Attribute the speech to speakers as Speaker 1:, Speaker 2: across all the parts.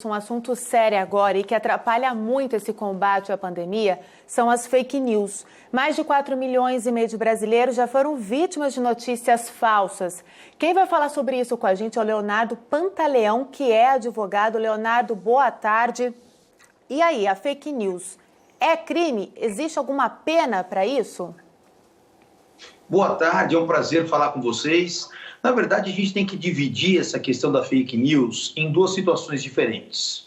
Speaker 1: Um assunto sério agora e que atrapalha muito esse combate à pandemia são as fake news. Mais de 4,5 milhões de brasileiros já foram vítimas de notícias falsas. Quem vai falar sobre isso com a gente é o Leonardo Pantaleão, que é advogado. Leonardo, boa tarde. E aí, a fake news é crime? Existe alguma pena para isso?
Speaker 2: Boa tarde, é um prazer falar com vocês. Na verdade, a gente tem que dividir essa questão da fake news em duas situações diferentes.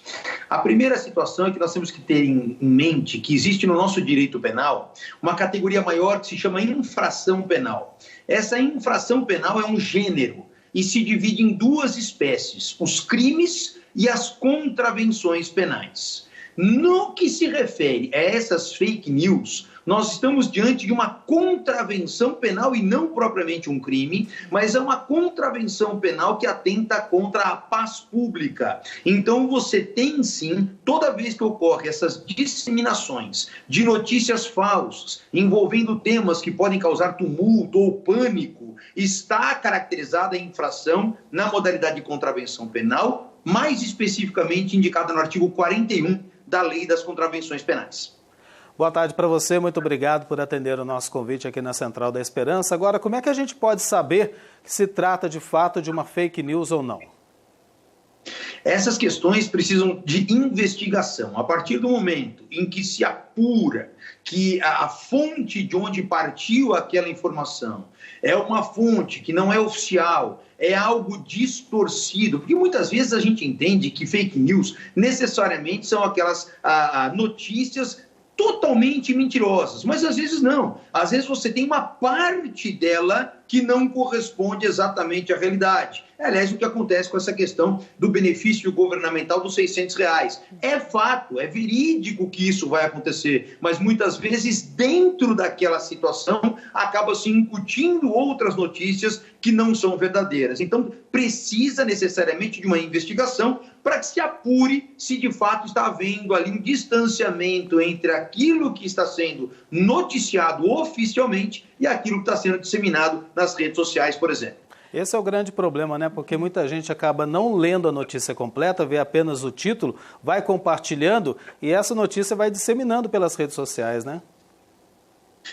Speaker 2: A primeira situação é que nós temos que ter em mente que existe no nosso direito penal uma categoria maior que se chama infração penal. Essa infração penal é um gênero e se divide em duas espécies, os crimes e as contravenções penais. No que se refere a essas fake news, nós estamos diante de uma contravenção penal e não propriamente um crime, mas é uma contravenção penal que atenta contra a paz pública. Então você tem sim, toda vez que ocorre essas disseminações de notícias falsas, envolvendo temas que podem causar tumulto ou pânico, está caracterizada a infração na modalidade de contravenção penal, mais especificamente indicada no artigo 41 da Lei das Contravenções Penais.
Speaker 3: Boa tarde para você, muito obrigado por atender o nosso convite aqui na Central da Esperança. Agora, como é que a gente pode saber que se trata de fato de uma fake news ou não?
Speaker 2: Essas questões precisam de investigação. A partir do momento em que se apura que a fonte de onde partiu aquela informação é uma fonte que não é oficial, é algo distorcido, porque muitas vezes a gente entende que fake news necessariamente são aquelas notícias totalmente mentirosas, mas às vezes não. Às vezes você tem uma parte dela que não corresponde exatamente à realidade. Aliás, o que acontece com essa questão do benefício governamental dos R$600. É fato, é verídico que isso vai acontecer, mas muitas vezes dentro daquela situação acaba se incutindo outras notícias que não são verdadeiras. Então precisa necessariamente de uma investigação para que se apure se de fato está havendo ali um distanciamento entre aquilo que está sendo noticiado oficialmente e aquilo que está sendo disseminado nas redes sociais, por exemplo.
Speaker 3: Esse é o grande problema, né? Porque muita gente acaba não lendo a notícia completa, vê apenas o título, vai compartilhando e essa notícia vai disseminando pelas redes sociais, né?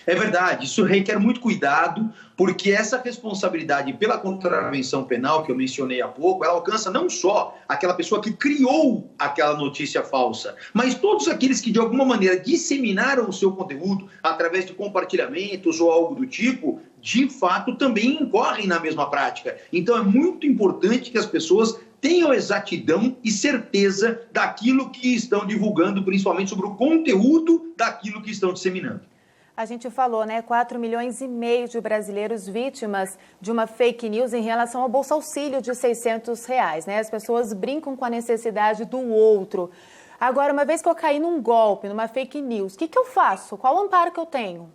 Speaker 2: É verdade, isso requer muito cuidado, porque essa responsabilidade pela contravenção penal que eu mencionei há pouco, ela alcança não só aquela pessoa que criou aquela notícia falsa, mas todos aqueles que de alguma maneira disseminaram o seu conteúdo através de compartilhamentos ou algo do tipo, de fato também incorrem na mesma prática. Então é muito importante que as pessoas tenham exatidão e certeza daquilo que estão divulgando, principalmente sobre o conteúdo daquilo que estão disseminando.
Speaker 1: A gente falou, né, 4,5 milhões de brasileiros vítimas de uma fake news em relação ao Bolsa Auxílio de R$600, né? As pessoas brincam com a necessidade do outro. Agora, uma vez que eu caí num golpe, numa fake news, o que eu faço? Qual o amparo que eu tenho?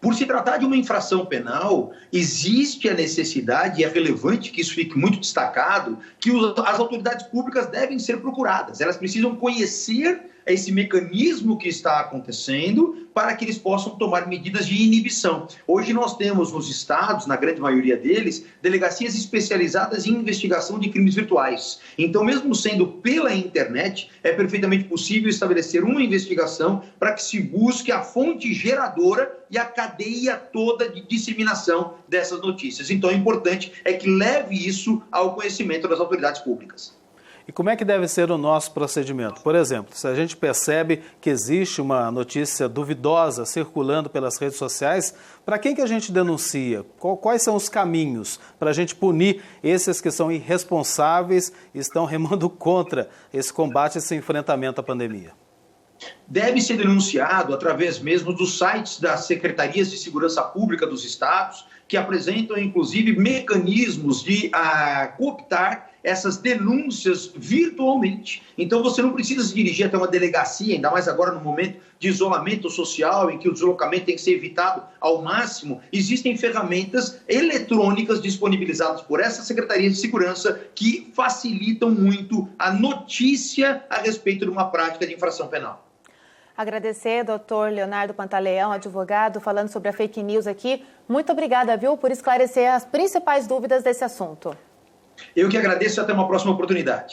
Speaker 2: Por se tratar de uma infração penal, existe a necessidade, e é relevante que isso fique muito destacado, que as autoridades públicas devem ser procuradas. Elas precisam conhecer esse mecanismo que está acontecendo para que eles possam tomar medidas de inibição. Hoje nós temos nos estados, na grande maioria deles, delegacias especializadas em investigação de crimes virtuais. Então, mesmo sendo pela internet, é perfeitamente possível estabelecer uma investigação para que se busque a fonte geradora e a cadeia toda de disseminação dessas notícias. Então, o importante é que leve isso ao conhecimento das autoridades públicas.
Speaker 3: E como é que deve ser o nosso procedimento? Por exemplo, se a gente percebe que existe uma notícia duvidosa circulando pelas redes sociais, para quem que a gente denuncia? Quais são os caminhos para a gente punir esses que são irresponsáveis e estão remando contra esse combate, esse enfrentamento à pandemia?
Speaker 2: Deve ser denunciado através mesmo dos sites das secretarias de segurança pública dos estados, que apresentam, inclusive, mecanismos de cooptar essas denúncias virtualmente. Então, você não precisa se dirigir até uma delegacia, ainda mais agora no momento de isolamento social, em que o deslocamento tem que ser evitado ao máximo. Existem ferramentas eletrônicas disponibilizadas por essa Secretaria de Segurança que facilitam muito a notícia a respeito de uma prática de infração penal.
Speaker 1: Agradecer, doutor Leonardo Pantaleão, advogado, falando sobre a fake news aqui. Muito obrigada, viu, por esclarecer as principais dúvidas desse assunto.
Speaker 2: Eu que agradeço e até uma próxima oportunidade.